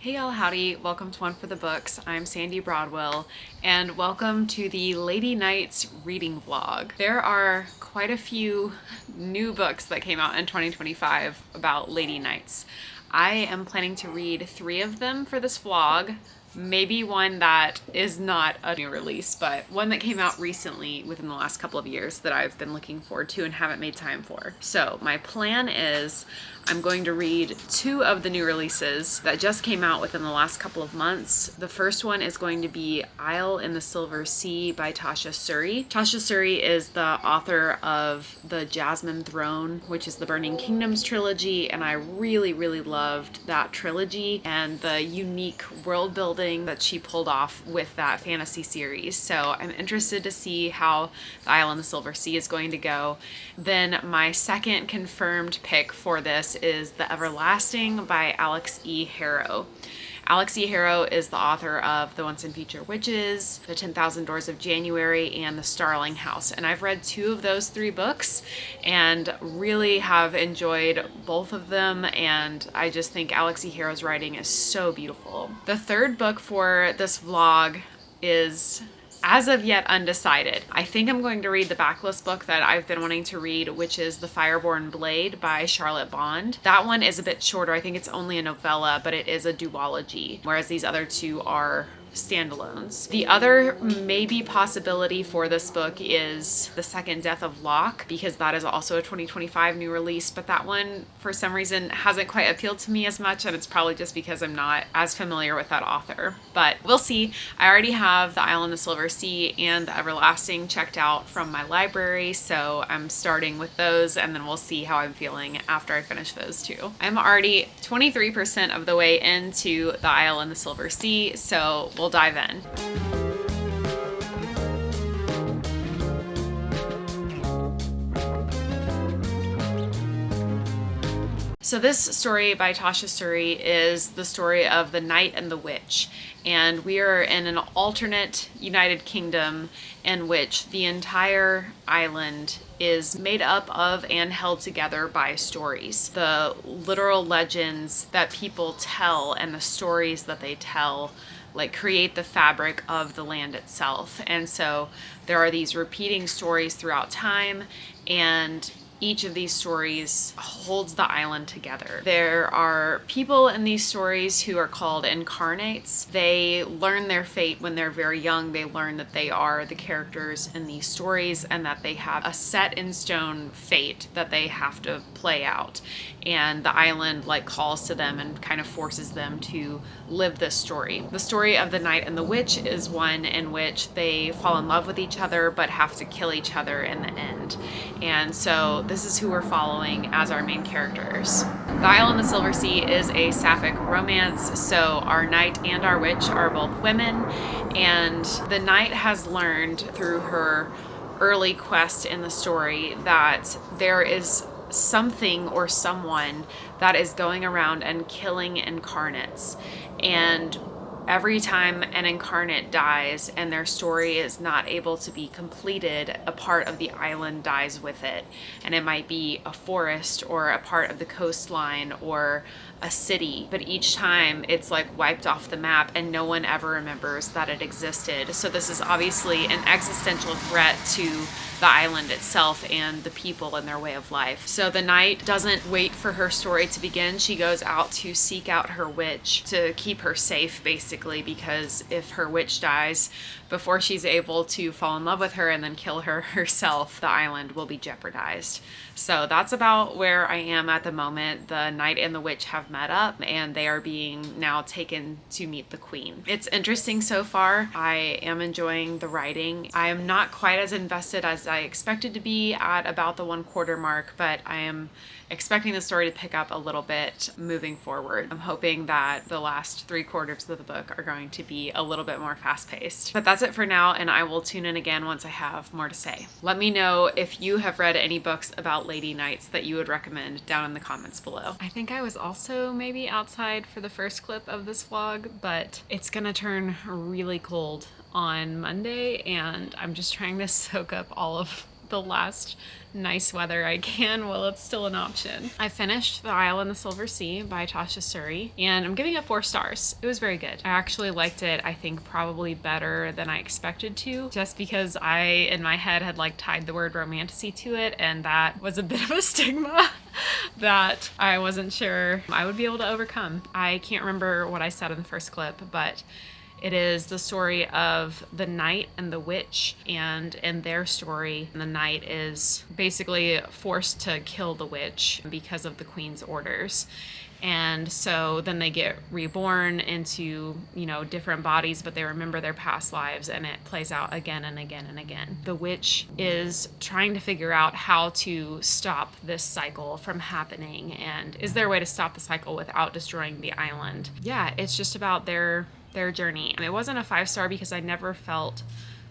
Hey y'all, howdy. Welcome to One for the Books. I'm Sandy Broadwell, and welcome to the Lady Nights reading vlog. There are quite a few new books that came out in 2025 about Lady Nights. I am planning to read 3 of them for this vlog. Maybe one that is not a new release, but one that came out recently within the last couple of years that I've been looking forward to and haven't made time for. So my plan is I'm going to read 2 of the new releases that just came out within the last couple of months. The first one is going to be Isle in the Silver Sea by Tasha Suri. Tasha Suri is the author of the Jasmine Throne, which is the Burning Kingdoms trilogy, and I really loved that trilogy and the unique world building that she pulled off with that fantasy series. So I'm interested to see how The Isle in the Silver Sea is going to go. Then my second confirmed pick for this is The Everlasting by Alex E. Harrow. Alex E. Harrow is the author of The Once and Future Witches, The 10,000 Doors of January, and The Starling House. And I've read 2 of those 3 books and really have enjoyed both of them. And I just think Alex E. Harrow's writing is so beautiful. The third book for this vlog is as of yet undecided. I think I'm going to read the backlist book that I've been wanting to read, which is The Fireborne Blade by Charlotte Bond. That one is a bit shorter. I think it's only a novella, but it is a duology, whereas these other 2 are standalones. The other maybe possibility for this book is The Second Death of Locke, because that is also a 2025 new release, but that one for some reason hasn't quite appealed to me as much, and it's probably just because I'm not as familiar with that author. But we'll see. I already have The Isle in the Silver Sea and The Everlasting checked out from my library, so I'm starting with those, and then we'll see how I'm feeling after I finish those 2. I'm already 23% of the way into The Isle in the Silver Sea, so we'll dive in. So this story by Tasha Suri is the story of the Knight and the Witch, and we are in an alternate United Kingdom in which the entire island is made up of and held together by stories. The literal legends that people tell and the stories that they tell create the fabric of the land itself. And so there are these repeating stories throughout time, and each of these stories holds the island together. There are people in these stories who are called incarnates. They learn their fate when they're very young. They learn that they are the characters in these stories and that they have a set in stone fate that they have to play out. And the island calls to them and kind of forces them to live this story. The story of the Knight and the Witch is one in which they fall in love with each other but have to kill each other in the end. And so this is who we're following as our main characters. The Isle in the Silver Sea is a sapphic romance, so our knight and our witch are both women, and the knight has learned through her early quest in the story that there is something or someone that is going around and killing incarnates. And every time an incarnate dies and their story is not able to be completed, a part of the island dies with it. And it might be a forest or a part of the coastline or a city, but each time it's wiped off the map and no one ever remembers that it existed. So this is obviously an existential threat to the island itself and the people and their way of life. So the knight doesn't wait for her story to begin. She goes out to seek out her witch to keep her safe, basically, because if her witch dies before she's able to fall in love with her and then kill her herself, the island will be jeopardized. So that's about where I am at the moment. The knight and the witch have met up and they are being now taken to meet the queen. It's interesting so far. I am enjoying the writing. I am not quite as invested as I expected to be at about the 1/4 mark, but I am expecting the story to pick up a little bit moving forward. I'm hoping that the last 3/4 of the book are going to be a little bit more fast-paced. But that's it for now, and I will tune in again once I have more to say. Let me know if you have read any books about Lady Nights that you would recommend down in the comments below. I think I was also maybe outside for the first clip of this vlog, but it's gonna turn really cold on Monday, and I'm just trying to soak up all of the last nice weather I can while it's still an option. I finished The Isle in the Silver Sea by Tasha Suri, and I'm giving it 4 stars. It was very good. I actually liked it, I think, probably better than I expected to, just because I, in my head, had like tied the word romantasy to it, and that was a bit of a stigma that I wasn't sure I would be able to overcome. I can't remember what I said in the first clip, but it is the story of the knight and the witch, and in their story, the knight is basically forced to kill the witch because of the queen's orders. And so then they get reborn into, different bodies, but they remember their past lives, and it plays out again and again and again. The witch is trying to figure out how to stop this cycle from happening, and is there a way to stop the cycle without destroying the island? Yeah, it's just about their journey. And it wasn't a 5-star because I never felt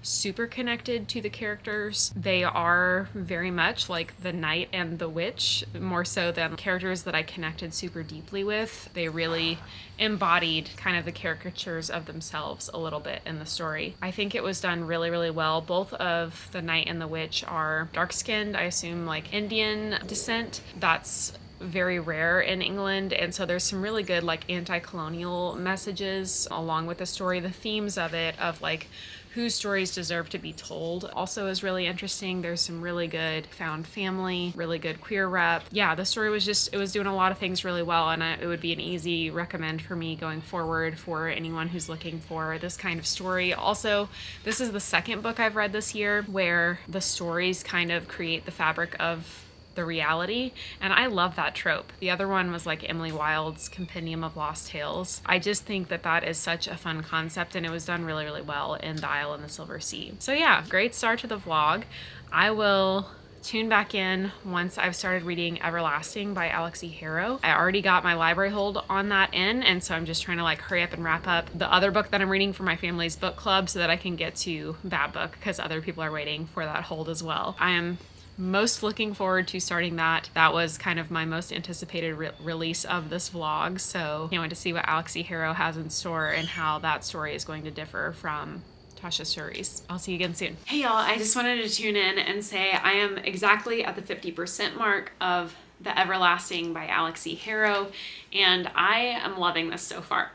super connected to the characters. They are very much like the knight and the witch, more so than characters that I connected super deeply with. They really embodied kind of the caricatures of themselves a little bit in the story. I think it was done really, really well. Both of the knight and the witch are dark-skinned, I assume like Indian descent. That's very rare in England, and so there's some really good like anti-colonial messages along with the story. The themes of it, of like whose stories deserve to be told, also is really interesting. There's some really good found family, really good queer rep. Yeah, the story was it was doing a lot of things really well, and it would be an easy recommend for me going forward for anyone who's looking for this kind of story. Also, this is the second book I've read this year where the stories kind of create the fabric of the reality, and I love that trope. The other one was like Emily Wilde's Compendium of Lost Tales. I just think that is such a fun concept, and it was done really, really well in The Isle in the Silver Sea. So yeah, great start to the vlog. I will tune back in once I've started reading Everlasting by Alexi Harrow. I already got my library hold on that in, and so I'm just trying to like hurry up and wrap up the other book that I'm reading for my family's book club so that I can get to that book, because other people are waiting for that hold as well. I am most looking forward to starting that. That was kind of my most anticipated release of this vlog, so can't wait to see what Alexi Harrow has in store and how that story is going to differ from Tasha Suri's. I'll see you again soon. Hey y'all, I just wanted to tune in and say I am exactly at the 50% mark of The Everlasting by Alexi Harrow, and I am loving this so far.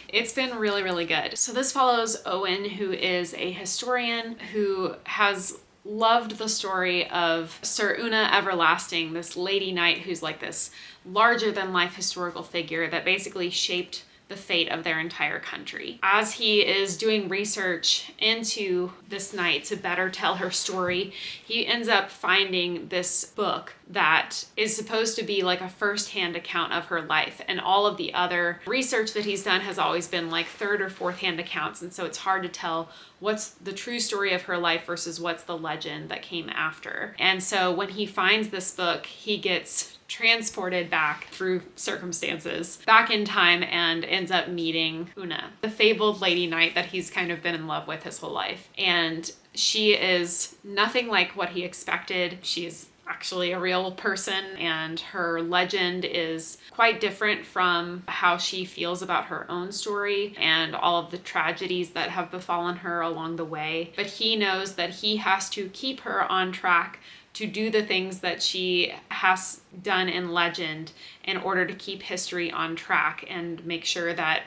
It's been really, really good. So this follows Owen, who is a historian who has loved the story of Sir Una Everlasting, this lady knight who's like this larger than life historical figure that basically shaped the fate of their entire country. As he is doing research into this knight to better tell her story, he ends up finding this book that is supposed to be like a first-hand account of her life, and all of the other research that he's done has always been like third or fourth-hand accounts, and so it's hard to tell what's the true story of her life versus what's the legend that came after. And so when he finds this book, he gets transported back through circumstances back in time and ends up meeting Una, the fabled lady knight that he's kind of been in love with his whole life. And she is nothing like what he expected. She's actually a real person, and her legend is quite different from how she feels about her own story and all of the tragedies that have befallen her along the way. But he knows that he has to keep her on track to do the things that she has done in legend in order to keep history on track and make sure that,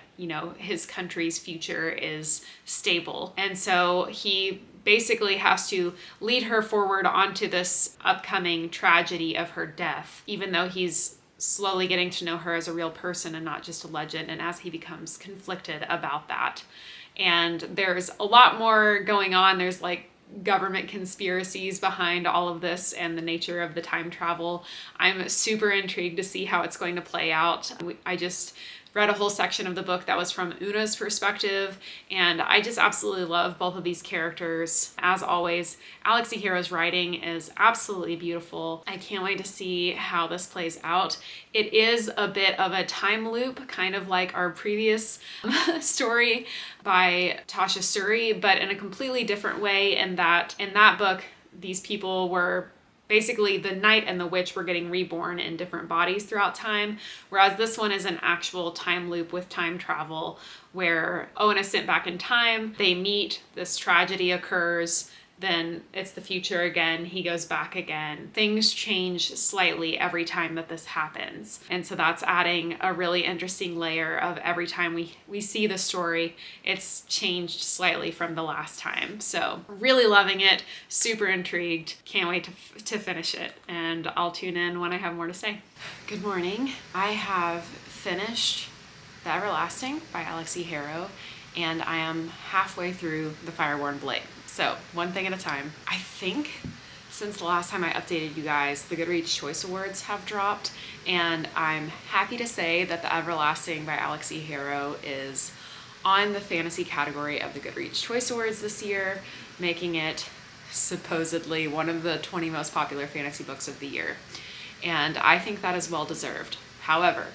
his country's future is stable. And so he basically has to lead her forward onto this upcoming tragedy of her death, even though he's slowly getting to know her as a real person and not just a legend, and as he becomes conflicted about that. And there's a lot more going on. There's like government conspiracies behind all of this and the nature of the time travel. I'm super intrigued to see how it's going to play out. I just read a whole section of the book that was from Una's perspective, and I just absolutely love both of these characters. As always, Alexi Harrow's writing is absolutely beautiful. I can't wait to see how this plays out. It is a bit of a time loop, kind of like our previous story by Tasha Suri, but in a completely different way, in that in that book, these people were basically the knight and the witch were getting reborn in different bodies throughout time, whereas this one is an actual time loop with time travel where Owen is sent back in time, they meet, this tragedy occurs, then it's the future again. He goes back again. Things change slightly every time that this happens. And so that's adding a really interesting layer of every time we see the story, it's changed slightly from the last time. So really loving it, super intrigued, can't wait to finish it. And I'll tune in when I have more to say. Good morning. I have finished The Everlasting by Alex E. Harrow, and I am halfway through The Fireborne Blade. So, one thing at a time. I think since the last time I updated you guys, the Goodreads Choice Awards have dropped, and I'm happy to say that The Everlasting by Alex E. Harrow is on the fantasy category of the Goodreads Choice Awards this year, making it supposedly one of the 20 most popular fantasy books of the year. And I think that is well deserved. However,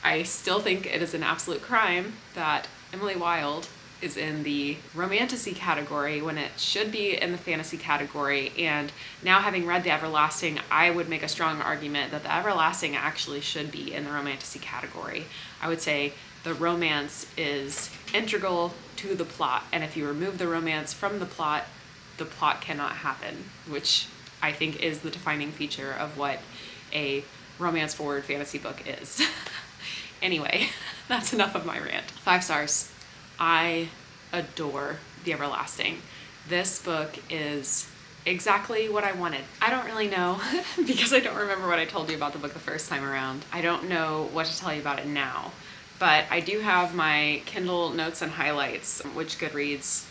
I still think it is an absolute crime that Emily Wilde is in the romantasy category when it should be in the fantasy category. And now, having read The Everlasting, I would make a strong argument that The Everlasting actually should be in the romantasy category. I would say the romance is integral to the plot, and if you remove the romance from the plot cannot happen, which I think is the defining feature of what a romance forward fantasy book is. Anyway, that's enough of my rant. 5 stars. I adore The Everlasting. This book is exactly what I wanted. I don't really know because I don't remember what I told you about the book the first time around. I don't know what to tell you about it now, but I do have my Kindle notes and highlights, which Goodreads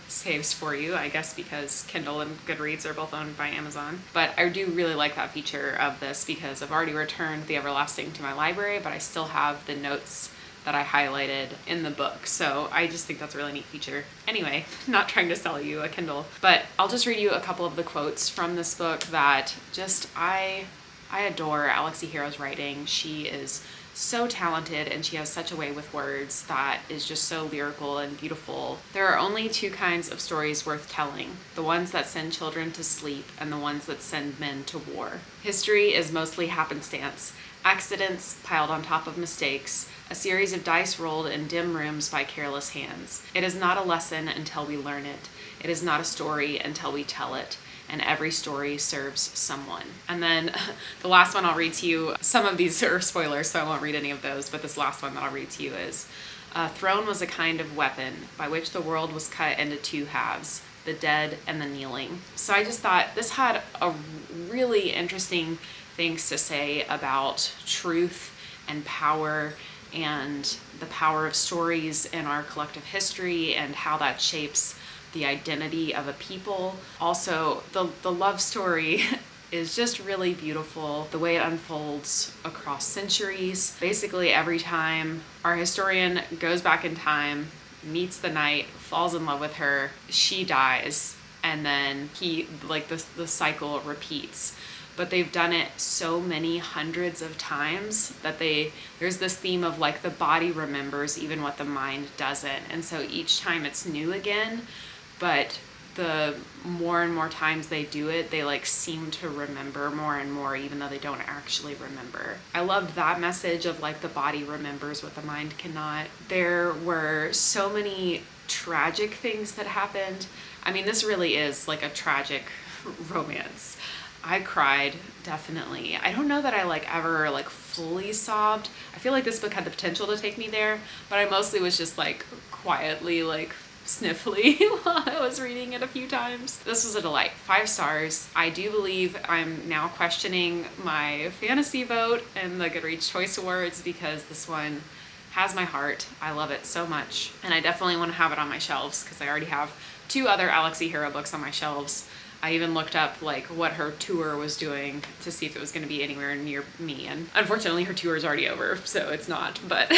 saves for you, I guess, because Kindle and Goodreads are both owned by Amazon. But I do really like that feature of this because I've already returned The Everlasting to my library, but I still have the notes that I highlighted in the book. So I just think that's a really neat feature. Anyway, not trying to sell you a Kindle, but I'll just read you a couple of the quotes from this book that just, I adore Alex E. Harrow's writing. She is so talented, and she has such a way with words that is just so lyrical and beautiful. There are only 2 kinds of stories worth telling: the ones that send children to sleep and the ones that send men to war. History is mostly happenstance, accidents piled on top of mistakes, a series of dice rolled in dim rooms by careless hands. It is not a lesson until we learn it. It is not a story until we tell it. And every story serves someone. And then the last one I'll read to you, some of these are spoilers, so I won't read any of those, but this last one that I'll read to you is, a throne was a kind of weapon by which the world was cut into 2 halves, the dead and the kneeling. So I just thought this had a really interesting things to say about truth and power and the power of stories in our collective history and how that shapes the identity of a people. Also, the love story is just really beautiful, the way it unfolds across centuries. Basically, every time our historian goes back in time, meets the knight, falls in love with her, she dies, and then the cycle repeats. But they've done it so many hundreds of times that there's this theme of like the body remembers even what the mind doesn't. And so each time it's new again, but the more and more times they do it, they like seem to remember more and more, even though they don't actually remember. I loved that message of like the body remembers what the mind cannot. There were so many tragic things that happened. I mean, this really is like a tragic romance. I cried, definitely. I don't know that I like ever like fully sobbed. I feel like this book had the potential to take me there, but I mostly was just like quietly like sniffly while I was reading it a few times. This was a delight. 5 stars. I do believe I'm now questioning my fantasy vote in the Goodreads Choice Awards because this one has my heart. I love it so much, and I definitely want to have it on my shelves because I already have 2 other Alex E. Harrow books on my shelves. I even looked up like what her tour was doing to see if it was going to be anywhere near me, and unfortunately her tour is already over, so it's not. But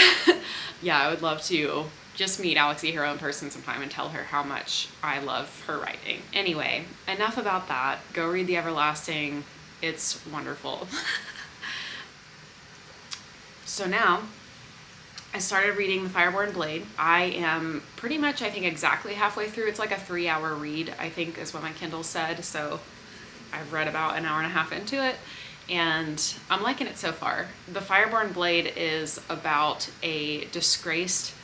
yeah, I would love to just meet Alex E. Harrow in person sometime and tell her how much I love her writing. Anyway, enough about that. Go read The Everlasting. It's wonderful. So now, I started reading The Fireborne Blade. I am pretty much, I think, exactly halfway through. It's like a 3-hour read, I think is what my Kindle said. So I've read about an hour and a half into it, and I'm liking it so far. The Fireborne Blade is about a disgraced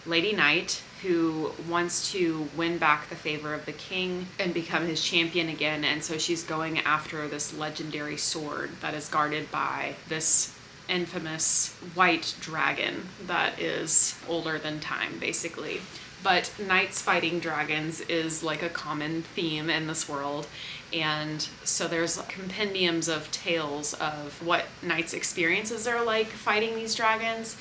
Lady Knight who wants to win back the favor of the king and become his champion again. And so she's going after this legendary sword that is guarded by this infamous white dragon that is older than time, basically. But knights fighting dragons is like a common theme in this world. And so there's compendiums of tales of what knights' experiences are like fighting these dragons.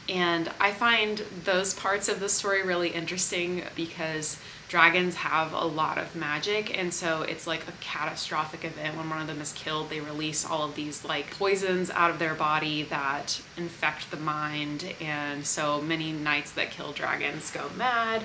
And I find those parts of the story really interesting because dragons have a lot of magic, and so it's like a catastrophic event when one of them is killed. They release all of these like poisons out of their body that infect the mind, and so many knights that kill dragons go mad.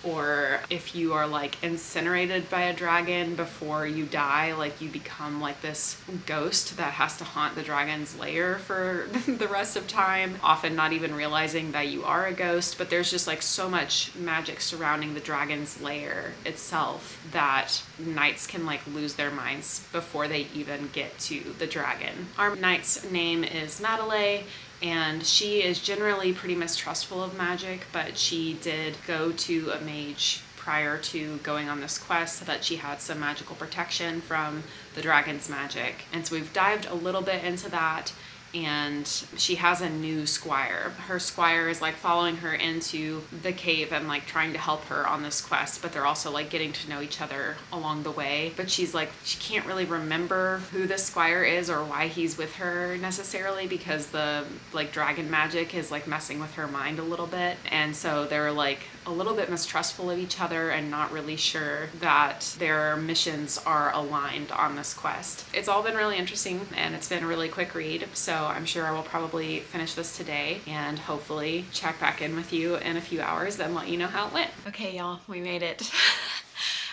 Or if you are like incinerated by a dragon before you die, like you become like this ghost that has to haunt the dragon's lair for the rest of time, often not even realizing that you are a ghost. But there's just like so much magic surrounding the dragon's lair itself that knights can like lose their minds before they even get to the dragon. Our knight's name is Madeleine, and she is generally pretty mistrustful of magic, but she did go to a mage prior to going on this quest so that she had some magical protection from the dragon's magic. And so we've dived a little bit into that, and she has a new squire. Her squire is like following her into the cave and like trying to help her on this quest, but they're also like getting to know each other along the way. But she's like, she can't really remember who this squire is or why he's with her necessarily, because the like dragon magic is like messing with her mind a little bit. And so they're like a little bit mistrustful of each other and not really sure that their missions are aligned on this quest. It's all been really interesting, and it's been a really quick read, so I'm sure I will probably finish this today and hopefully check back in with you in a few hours and let you know how it went. Okay, y'all, we made it.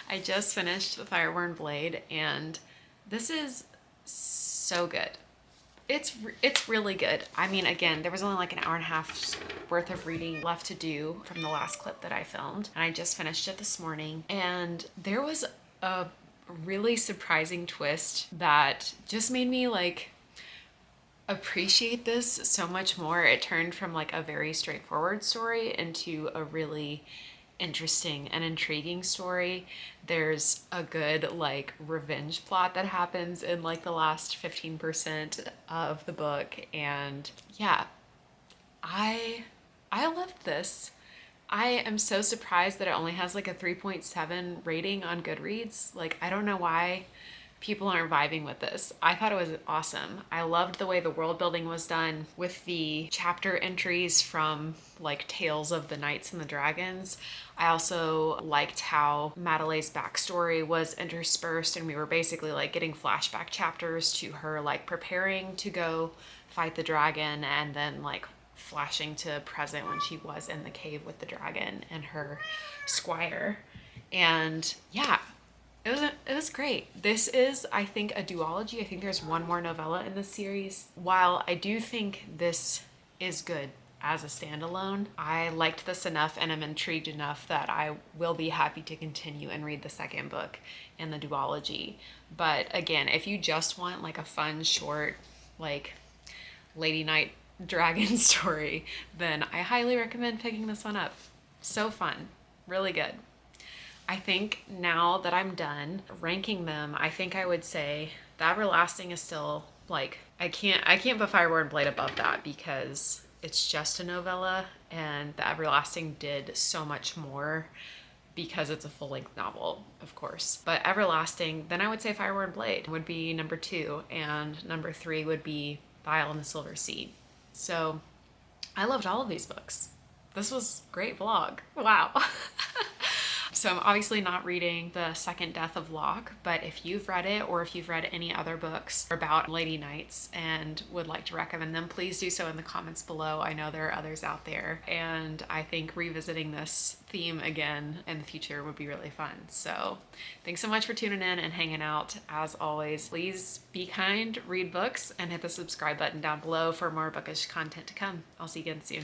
I just finished the Fireborne Blade, and this is so good. It's really good. I mean, again, there was only like an hour and a half worth of reading left to do from the last clip that I filmed, and I just finished it this morning, and there was a really surprising twist that just made me like appreciate this so much more. It turned from like a very straightforward story into a really interesting and intriguing story. There's a good like revenge plot that happens in like the last 15% of the book, and yeah, I loved this. I am so surprised that it only has like a 3.7 rating on Goodreads. Like, I don't know why people aren't vibing with this. I thought it was awesome. I loved the way the world building was done with the chapter entries from like Tales of the Knights and the Dragons. I also liked how Madeleine's backstory was interspersed, and we were basically like getting flashback chapters to her like preparing to go fight the dragon, and then like flashing to present when she was in the cave with the dragon and her squire. And yeah, it was great. This is, I think, a duology. I think there's one more novella in this series. While I do think this is good as a standalone, I liked this enough and am intrigued enough that I will be happy to continue and read the second book in the duology. But again, if you just want like a fun, short, like Lady Knight dragon story, then I highly recommend picking this one up. So fun, really good. I think now that I'm done ranking them, I think I would say The Everlasting is still like, I can't put Fireborne Blade above that because it's just a novella, and The Everlasting did so much more because it's a full-length novel, of course. But Everlasting, then I would say Fireborne Blade would be number 2, and number 3 would be The Isle in the Silver Sea. So I loved all of these books. This was a great vlog. Wow. So I'm obviously not reading The Second Death of Locke, but if you've read it, or if you've read any other books about Lady Knights and would like to recommend them, please do so in the comments below. I know there are others out there, and I think revisiting this theme again in the future would be really fun. So thanks so much for tuning in and hanging out. As always, please be kind, read books, and hit the subscribe button down below for more bookish content to come. I'll see you again soon.